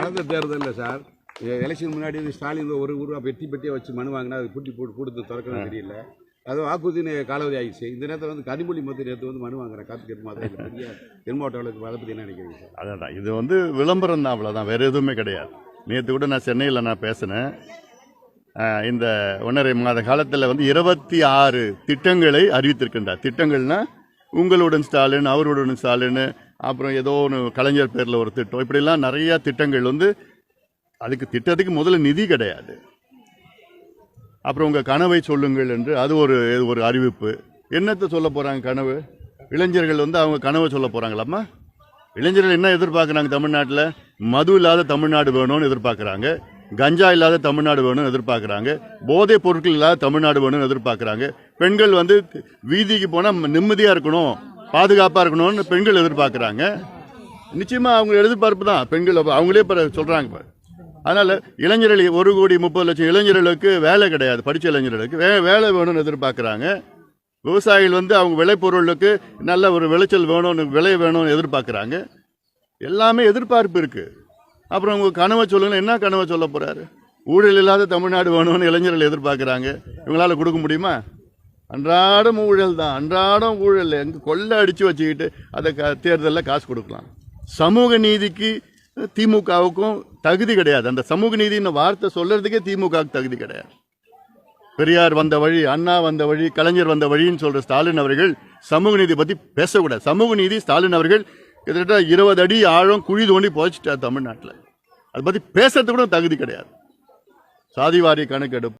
கடந்த தேர்தலில் sir election முன்னாடி ஸ்டாலின் ஒரு ரூபா பெட்டியை வச்சு மனு வாங்கினா அது பூட்டி போட்டு கொடுத்து திறக்கணும் தெரியல. அது வாக்குறுதி காலாவதி ஆகிடுச்சு. இந்த நேரத்தில் கனிமொழி நேற்று வந்து மனு வாங்குறேன் காத்து மாதிரி பெரிய தென் மாவட்ட அதை பற்றி என்ன நினைக்கிறீங்க சார்? அதான் இது விளம்பரம் தான், அவ்வளோதான், வேறு எதுவுமே கிடையாது. நேற்று கூட நான் சென்னையில் பேசினேன். இந்த 1.5 மாத காலத்தில் 26 திட்டங்களை அறிவித்திருக்கின்றார். திட்டங்கள்னா உங்களுடன் ஸ்டாலின், அவருடன் ஸ்டாலின், அப்புறம் ஏதோ ஒன்று கலைஞர் பேரில் ஒரு திட்டம், இப்படிலாம் நிறையா திட்டங்கள் அதுக்கு திட்டத்துக்கு முதல்ல நிதி கிடையாது. அப்புறம் உங்கள் கனவை சொல்லுங்கள் என்று அது ஒரு அறிவிப்பு. என்னத்தை சொல்ல போகிறாங்க கனவு? இளைஞர்கள் அவங்க கனவை சொல்ல போகிறாங்களாம்மா? இளைஞர்கள் என்ன எதிர்பார்க்குறாங்க? தமிழ்நாட்டில் மது இல்லாத தமிழ்நாடு வேணும்னு எதிர்பார்க்குறாங்க, கஞ்சா இல்லாத தமிழ்நாடு வேணும்னு எதிர்பார்க்குறாங்க, போதைப் பொருட்கள் இல்லாத தமிழ்நாடு வேணும்னு எதிர்பார்க்குறாங்க. பெண்கள் வீதிக்கு போனால் நிம்மதியாக இருக்கணும், பாதுகாப்பாக இருக்கணும்னு பெண்கள் எதிர்பார்க்குறாங்க. நிச்சயமாக அவங்க எதிர்பார்ப்பு தான் பெண்கள் அவங்களே சொல்கிறாங்க. அதனால் இளைஞர்கள் 1,30,00,000 இளைஞர்களுக்கு வேலை கிடையாது. படித்த இளைஞர்களுக்கு வேலை வேணும்னு எதிர்பார்க்குறாங்க. விவசாயிகள் அவங்க விளைபொருளுக்கு நல்ல ஒரு விளைச்சல் வேணும்னு, விலை வேணும்னு எதிர்பார்க்குறாங்க. எல்லாமே எதிர்பார்ப்பு இருக்குது. அப்புறம் உங்கள் கனவை சொல்லுங்க, என்ன கனவை சொல்ல போகிறாரு? ஊழல் இல்லாத தமிழ்நாடு வேணும்னு இளைஞர்கள் எதிர்பார்க்குறாங்க. இவங்களால் கொடுக்க முடியுமா? அன்றாடம் ஊழல் தான், அன்றாடம் ஊழல். எங்கே கொள்ளை அடித்து வச்சுக்கிட்டு அதை தேர்தலில் காசு கொடுக்கலாம். சமூக நீதிக்கு திமுகவுக்கும் தகுதி கிடையாது. அந்த சமூக நீதின்னு வார்த்தை சொல்றதுக்கே திமுகவுக்கு தகுதி கிடையாது. பெரியார் வந்த வழி, அண்ணா வந்த வழி, கலைஞர் வந்த வழின்னு சொல்ற ஸ்டாலின் அவர்கள் சமூக நீதி பற்றி பேசக்கூடாது. சமூக நீதி ஸ்டாலின் அவர்கள் கிட்டத்தட்ட 20 அடி ஆழம் குழி தோண்டி புதைச்சிட்டார் தமிழ்நாட்டில். அதை பற்றி பேசுறதுக்கு கூட தகுதி கிடையாது. சாதிவாரி கணக்கெடுப்பு